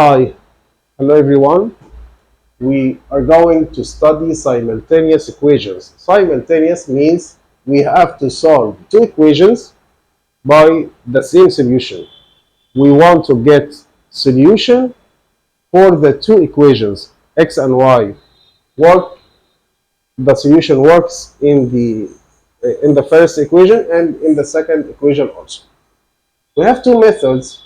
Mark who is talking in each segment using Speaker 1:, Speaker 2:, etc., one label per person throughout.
Speaker 1: Hi, hello everyone. We are going to study simultaneous equations. Simultaneous means we have to solve two equations by the same solution. We want to get solution for the two equations, x and y. The solution works in the first equation and in the second equation also. We have two methods: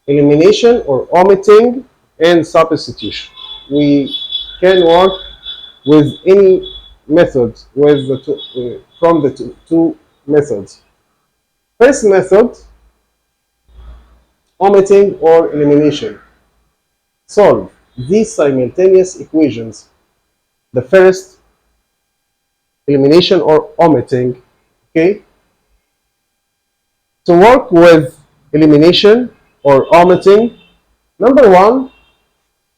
Speaker 1: elimination or omitting and substitution. We can work with any method from the two methods. First method, omitting or elimination. Solve these simultaneous equations. The first, elimination or omitting. Okay. To work with elimination or omitting, number one,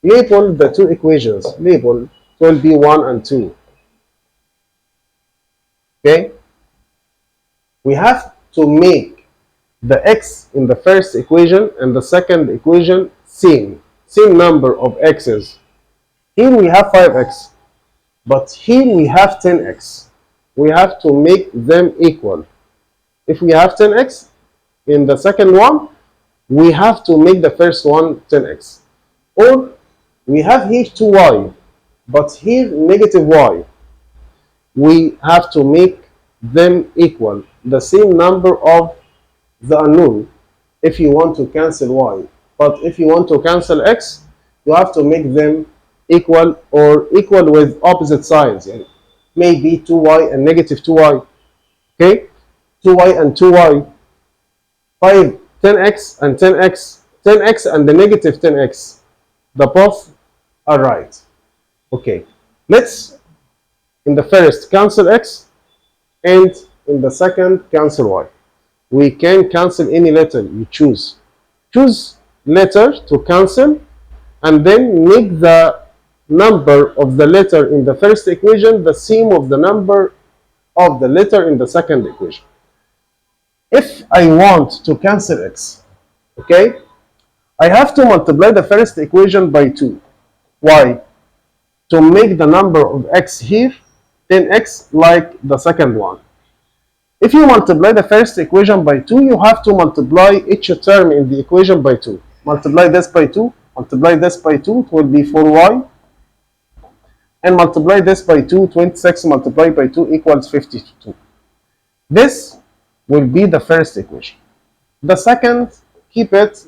Speaker 1: label the two equations. Label will be 1 and 2. Okay? We have to make the x in the first equation and the second equation same number of x's. Here we have 5x, but here we have 10x. We have to make them equal. If we have 10x in the second one, we have to make the first one 10x. Or we have here 2y, but here negative y. We have to make them equal, the same number of the unknown if you want to cancel y. But if you want to cancel x, you have to make them equal or equal with opposite signs. Maybe 2y and negative 2y. Okay? 2y and 2y. 10x and 10x. 10x and the negative 10x. The both are right. Okay. Let's, in the first, cancel x, and in the second, cancel y. We can cancel any letter you choose. Choose letter to cancel, and then make the number of the letter in the first equation the same of the number of the letter in the second equation. If I want to cancel x, okay, I have to multiply the first equation by 2. Why? To make the number of x here 10x like the second one. If you multiply the first equation by 2, you have to multiply each term in the equation by 2. Multiply this by 2, multiply this by 2, it will be 4y. And multiply this by 2, 26 multiplied by 2 equals 52. This will be the first equation. The second, keep it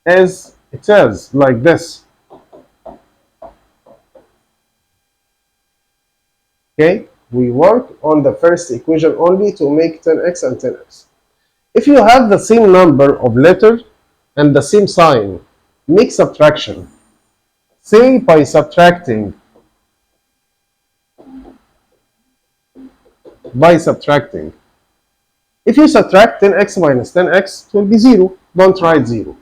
Speaker 1: as it is, like this. Okay, we work on the first equation only to make 10x and 10x. If you have the same number of letters and the same sign, make subtraction. Say by subtracting. If you subtract 10x minus 10x, it will be 0. Don't write 0.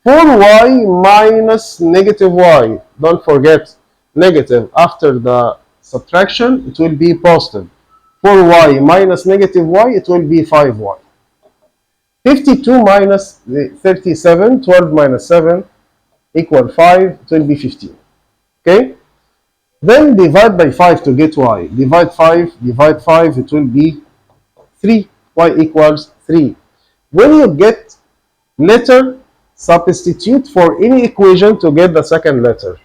Speaker 1: 4y minus negative y. Don't forget negative after the subtraction, it will be positive. 4y minus negative y, it will be 5y. 52 minus 37, 12 minus 7 equal 5, it will be 15. Okay? Then divide by 5 to get y. Divide 5, it will be 3. Y equals 3. When you get letter, substitute for any equation to get the second letter.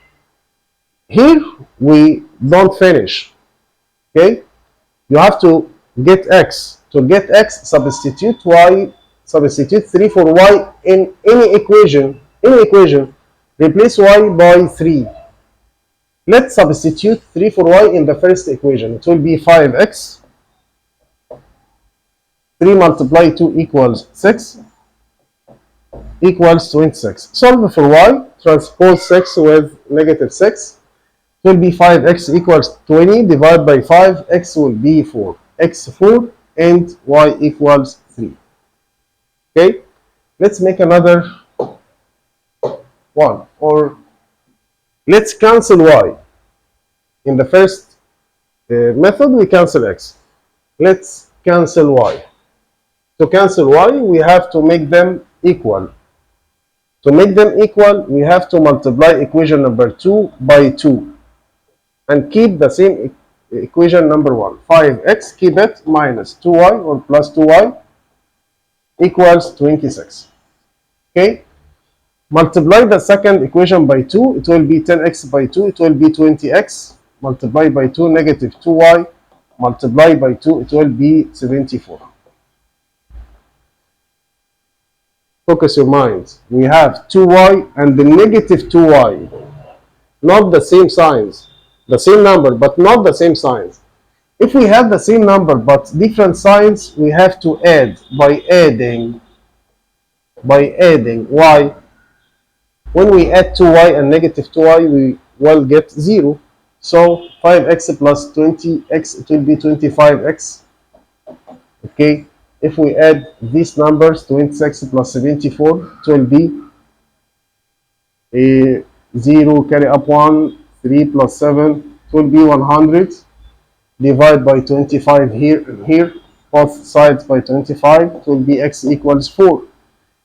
Speaker 1: Here we don't finish. Okay? You have to get x. To get x, substitute y, substitute 3 for y in any equation. Replace y by 3. Let's substitute 3 for y in the first equation. It will be 5x. 3 multiplied 2 equals 6. Equals 26. Solve for y. Transpose 6 with negative 6. It will be 5x equals 20. Divide by 5. X will be 4. X 4 and y equals 3. Okay? Let's make another one. Or let's cancel y. In the first method, we cancel x. Let's cancel y. To cancel y, we have to make them equal. To make them equal, we have to multiply equation number 2 by 2 and keep the same equation number 1. 5x, keep it, minus 2y or plus 2y equals 26. Okay? Multiply the second equation by 2, it will be 10x by 2, it will be 20x. Multiply by 2, negative 2y. Multiply by 2, it will be 74. Focus your mind. We have 2y and the negative 2y. Not the same signs. The same number, but not the same signs. If we have the same number but different signs, we have to add by adding. Why? When we add 2y and negative 2y, we will get 0. So 5x plus 20x, it will be 25x. Okay, if we add these numbers, 26 plus 74, it will be a 0, carry up 1, 3 plus 7, it will be 100. Divide by 25 here and here, both sides by 25, it will be x equals 4.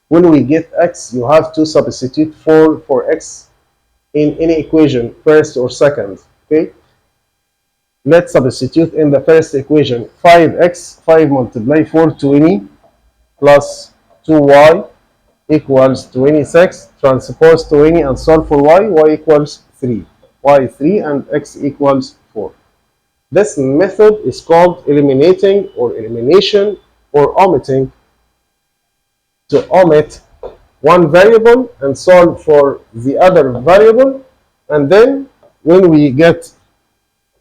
Speaker 1: When we get x, you have to substitute 4 for x in any equation, first or second. Okay? Let's substitute in the first equation. 5x, 5 multiply 4, 20, plus 2y equals 26. Transpose 20 and solve for y equals 3. Y 3 and x equals 4. This method is called eliminating or elimination or omitting. To omit one variable and solve for the other variable, and then when we get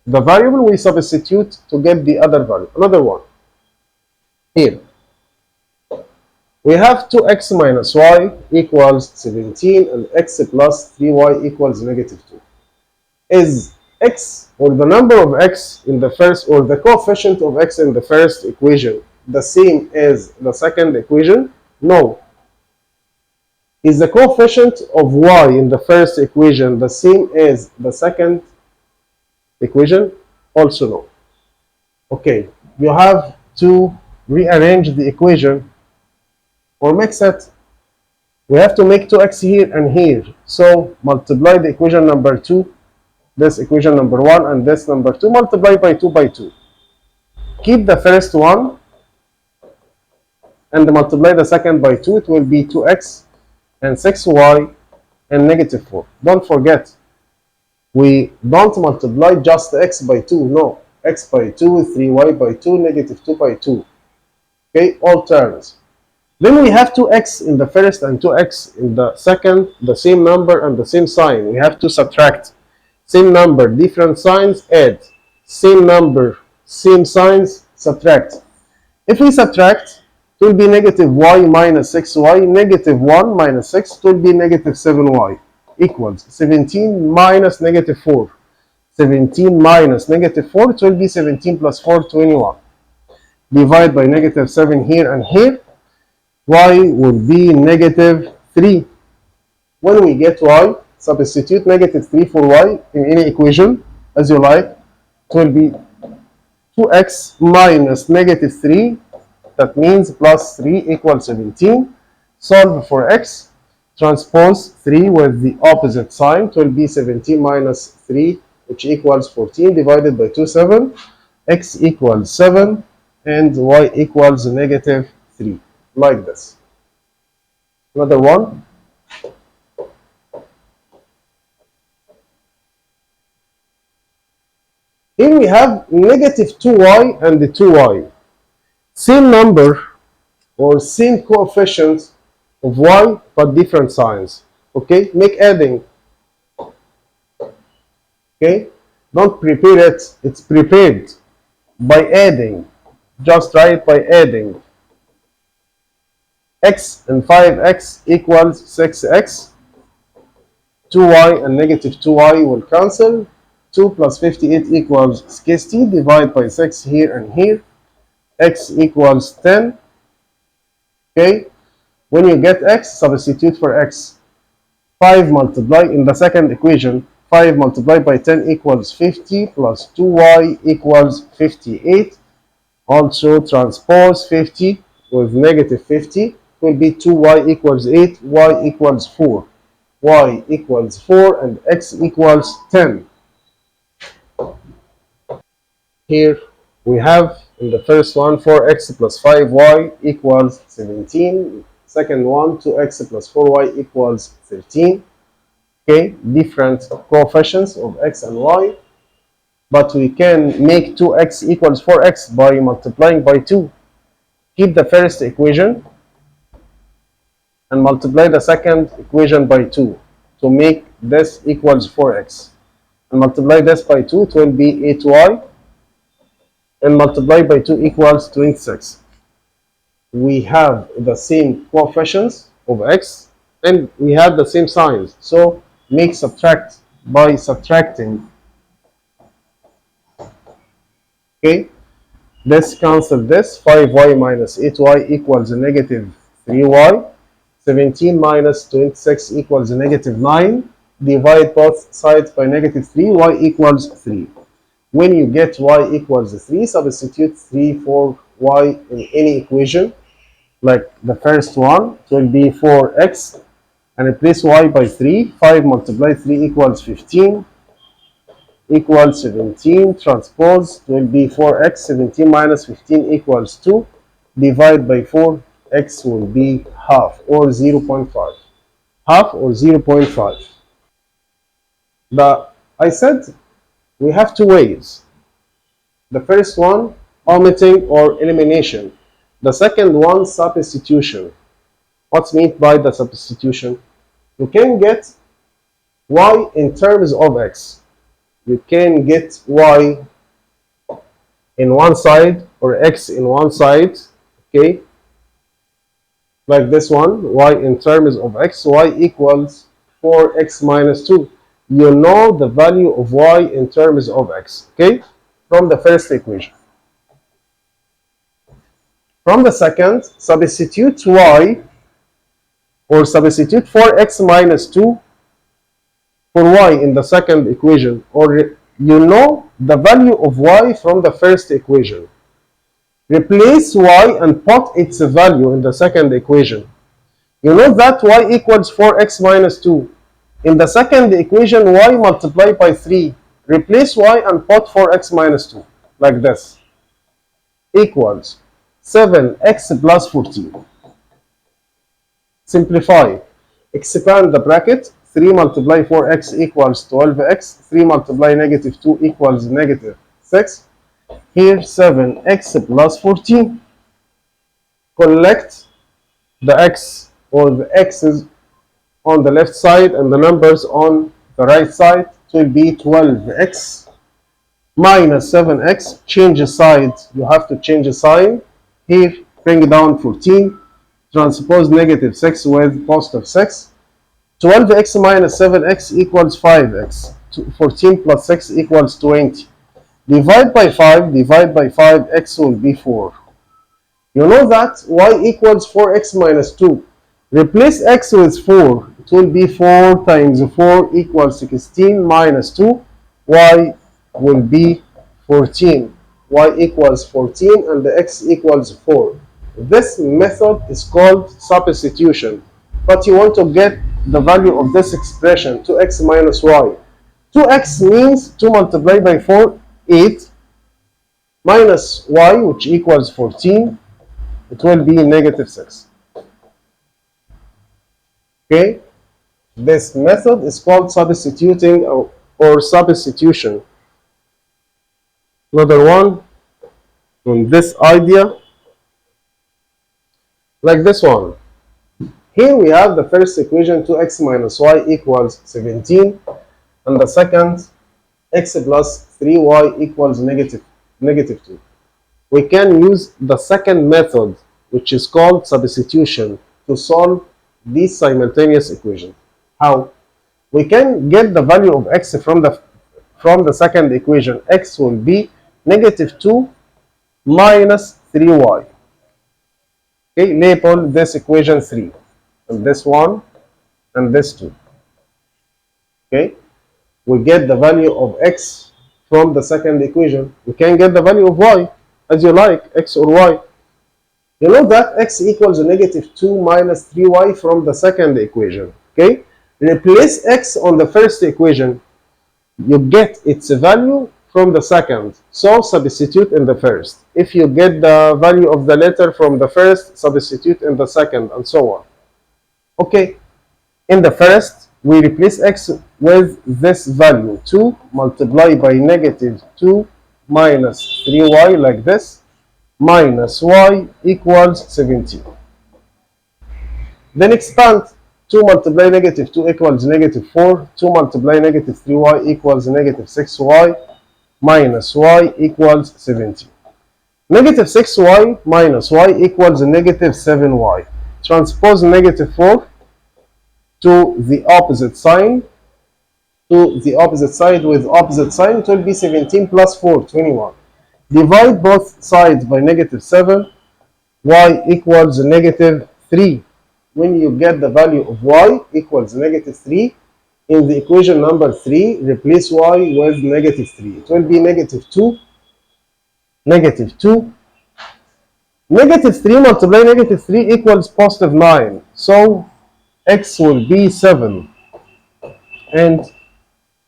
Speaker 1: the variable, we substitute to get the other variable. Another one. Here, we have 2x minus y equals 17 and x plus 3y equals negative 2. Is x, or the number of x in the first, or the coefficient of x in the first equation, the same as the second equation? No. Is the coefficient of y in the first equation the same as the second equation? Also no. Okay, you have to rearrange the equation or mix it. We have to make 2x here and here. So multiply the equation number 2, this equation number 1, and this number 2. Multiply by 2 by 2. Keep the first one and multiply the second by 2. It will be 2x and 6y and negative 4. Don't forget, we don't multiply just x by 2. No, x by 2, 3y by 2, negative 2 by 2. Okay, all terms. Then we have 2x in the first and 2x in the second, the same number and the same sign. We have to subtract. Same number, different signs, add. Same number, same signs, subtract. If we subtract, it will be negative y minus 6y, negative 1 minus 6, it will be negative 7y, equals 17 minus negative 4. 17 minus negative 4, it will be 17 plus 4, 21. Divide by negative 7 here and here, y will be negative 3. When we get y, substitute negative 3 for y in any equation, as you like. It will be 2x minus negative 3. That means plus 3 equals 17. Solve for x. Transpose 3 with the opposite sign. It will be 17 minus 3, which equals 14, divided by 2, 7. X equals 7 and y equals negative 3. Like this. Another one. Here we have negative 2y and the 2y. Same number or same coefficient of y, but different signs. Okay, make adding. Okay, don't prepare it, it's prepared by adding. Just write by adding. X and 5x equals 6x. 2y and negative 2y will cancel. 2 plus 58 equals 60. Divide by 6 here and here. X equals 10. Okay, when you get x, substitute for x. 5 multiply in the second equation. 5 multiplied by 10 equals 50 plus 2y equals 58. Also transpose 50 with negative 50. will be 2y equals 8, y equals 4. Y equals 4 and x equals 10. Here we have in the first one 4x plus 5y equals 17. Second one 2x plus 4y equals 13. Okay, different coefficients of x and y, but we can make 2x equals 4x by multiplying by 2. Keep the first equation and multiply the second equation by 2 to make this equals 4x. And multiply this by 2, it will be 8y, and multiply by 2 equals 26. We have the same coefficients of x and we have the same signs. So make subtract by subtracting. Okay, this cancel this. 5y minus 8y equals negative 3y. 17 minus 26 equals negative 9. Divide both sides by negative 3, y equals 3. When you get y equals 3, substitute 3 for y in any equation. Like the first one, it will be 4x, and replace y by 3. 5 multiplied 3 equals 15, equals 17. Transpose, it will be 4x. 17 minus 15 equals 2. Divide by 4, x will be half, or 0.5. Half or 0.5. I said we have two ways. The first one, omitting or elimination. The second one, substitution. What's meant by the substitution? You can get y in terms of x. You can get y in one side or x in one side, okay? Like this one, y in terms of x, y equals 4x minus 2. You know the value of y in terms of x, okay? From the first equation. From the second, substitute y, or substitute 4x minus 2 for y in the second equation, or you know the value of y from the first equation. Replace y and put its value in the second equation. You know that y equals 4x minus 2. In the second equation, y multiplied by 3. Replace y and put 4x minus 2, like this. Equals 7x plus 14. Simplify. Expand the bracket. 3 multiply 4x equals 12x. 3 multiply negative 2 equals negative 6. Here 7x plus 14. Collect the x or the x's on the left side and the numbers on the right side. It will be 12x minus 7x. Change the side. You have to change the sign. Here bring down 14. Transpose negative 6 with positive 6. 12x minus 7x equals 5x. 14 plus 6 equals 20. Divide by 5. Divide by 5. X will be 4. You know that y equals 4x minus 2. Replace x with 4. It will be 4 times 4 equals 16 minus 2. Y will be 14. Y equals 14 and the x equals 4. This method is called substitution. But you want to get the value of this expression, 2x minus y. 2x means 2 multiplied by 4, 8, minus y, which equals 14. It will be negative 6. Okay? This method is called substituting or substitution. Another one on this idea, like this one. Here we have the first equation, 2x minus y equals 17, and the second, x plus 3y equals negative 2. We can use the second method, which is called substitution, to solve this simultaneous equation. How? We can get the value of x from the second equation. X will be negative 2 minus 3y. Okay, label this equation 3, and this one, and this 2. Okay, we get the value of x from the second equation. We can get the value of y as you like, x or y. You know that x equals negative 2 minus 3y from the second equation. Okay? Replace x on the first equation. You get its value from the second. So substitute in the first. If you get the value of the letter from the first, substitute in the second, and so on. Okay? In the first, we replace x with this value, 2 multiplied by negative 2 minus 3y, like this, minus y equals 17. Then expand. 2 multiplied negative 2 equals negative 4. 2 multiplied negative 3y equals negative 6y minus y equals 17. Negative 6y minus y equals negative 7y. Transpose negative 4 to the opposite sign. To the opposite side with opposite sign, it will be 17 plus 4, 21. Divide both sides by negative 7. Y equals negative 3. When you get the value of y equals negative 3, in the equation number 3, replace y with negative 3. It will be negative 2, negative 2. Negative 3 multiplied negative 3 equals positive 9. So x will be 7 and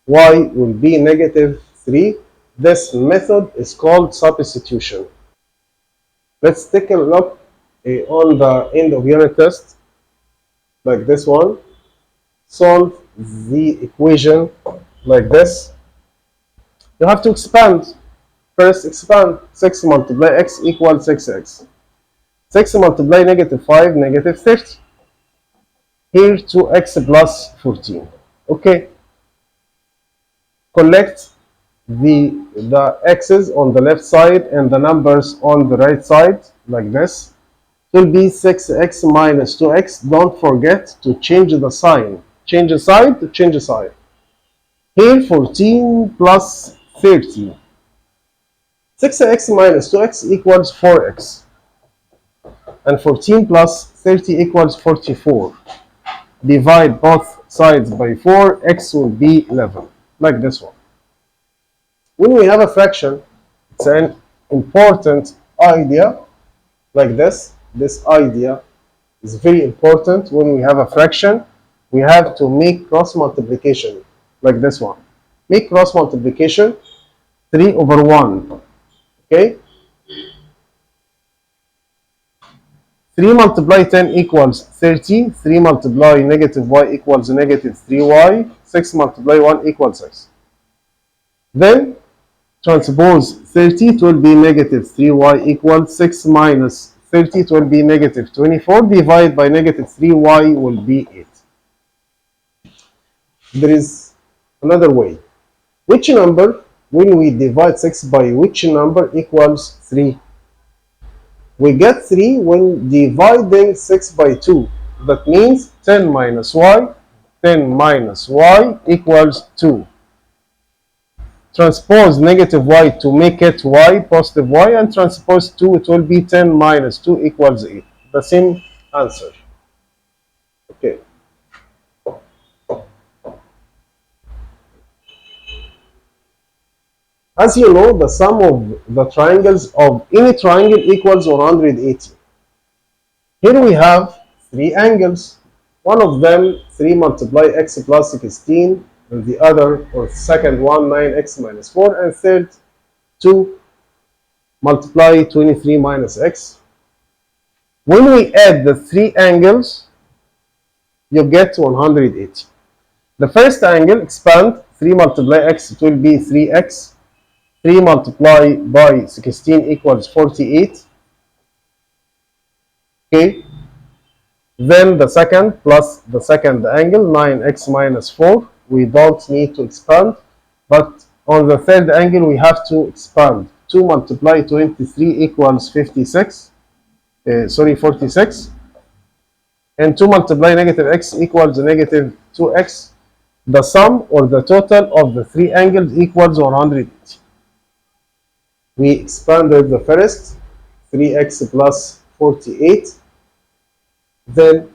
Speaker 1: y will be negative 3. This method is called substitution. Let's take a look on the end of unit test, like this one. Solve the equation like this. You have to expand. First expand. 6 multiply x equals 6x. 6 multiply negative 5, negative 30. Here 2x plus 14. Okay. Collect the x's on the left side and the numbers on the right side, like this. It will be 6x minus 2x. Don't forget to change the sign. Change the side to change the side. Here 14 plus 30. 6x minus 2x equals 4x. And 14 plus 30 equals 44. Divide both sides by 4. X will be 11. Like this one. When we have a fraction, it's an important idea like this. This idea is very important. When we have a fraction, we have to make cross multiplication like this one. Make cross multiplication 3 over 1. Okay? 3 multiply 10 equals 30. 3 multiply negative y equals negative 3y. 6 multiply 1 equals 6. Then transpose 30, it will be negative 3y equals 6 minus 30, it will be negative 24. Divide by negative 3y will be 8. There is another way. Which number, when we divide 6 by which number equals 3? We get 3 when dividing 6 by 2. That means 10 minus y. 10 minus y equals 2. Transpose negative y to make it y, positive y, and transpose 2, it will be 10 minus 2 equals 8. The same answer. Okay. As you know, the sum of the triangles of any triangle equals 180. Here we have 3 angles. One of them 3 multiply x plus 16, and the other, or second one, 9x minus 4, and third 2 multiply 23 minus x. When we add the 3 angles, you get 180. The first angle, expand, 3 multiply x, it will be 3x. 3 multiplied by 16 equals 48. Okay. Then the second plus the second angle, 9x minus 4. We don't need to expand. But on the third angle, we have to expand. 2 multiplied 23 equals 46. 46. And 2 multiplied negative x equals negative 2x. The sum or the total of the 3 angles equals 180. We expanded the first, 3x plus 48. Then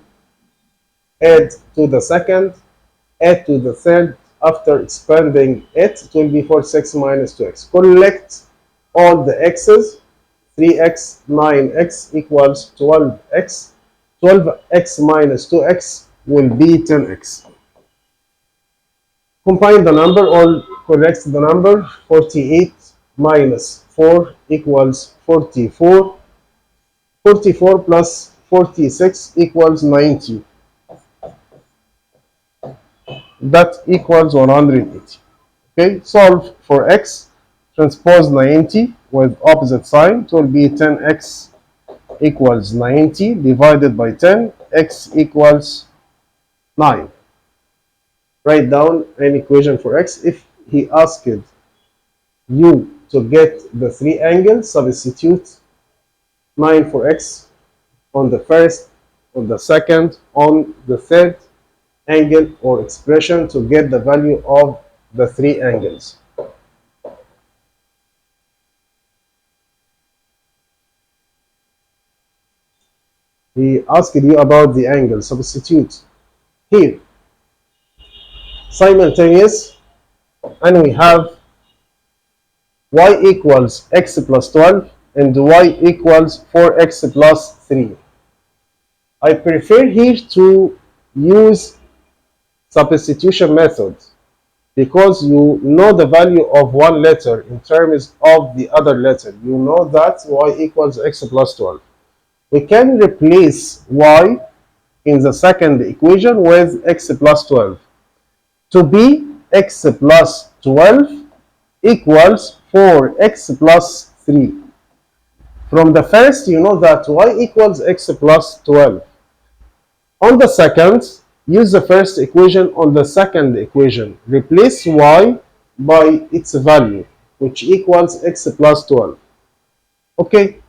Speaker 1: add to the second, add to the third. After expanding it, it will be 46 minus 2x. Collect all the x's. 3x, 9x equals 12x. 12x minus 2x will be 10x. Combine the number or correct the number. 48 minus 4 equals 44. 44 plus 46 equals 90. That equals 180. Okay, solve for x. Transpose 90 with opposite sign. It will be 10x equals 90 divided by 10. X equals 9. Write down an equation for x. If he asked you to get the three angles, substitute 9 for x on the first, on the second, on the third angle or expression to get the value of the three angles. He asked you about the angle. Substitute here. Simultaneous, and we have y equals x plus 12 and y equals 4x plus 3. I prefer here to use substitution method because you know the value of one letter in terms of the other letter. You know that y equals x plus 12. We can replace y in the second equation with x plus 12 to be x plus 12 equals 4x plus 3. From the first, you know that y equals x plus 12. On the second, use the first equation on the second equation. Replace y by its value, which equals x plus 12. Okay.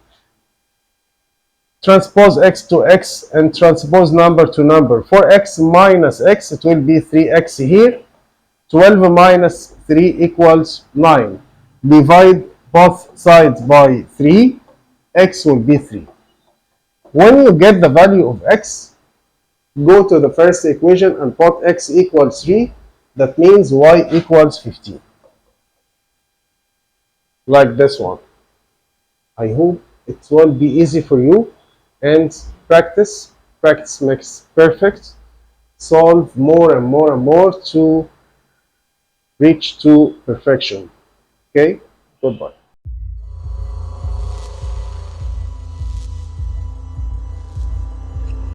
Speaker 1: Transpose x to x and transpose number to number. For x minus x, it will be 3x here. 12 minus 3 equals 9. Divide both sides by 3. X will be 3. When you get the value of x, go to the first equation and put x equals 3. That means y equals 15. Like this one. I hope it will be easy for you. And practice. Practice makes perfect. Solve more and more and more to reach to perfection. Okay? Goodbye.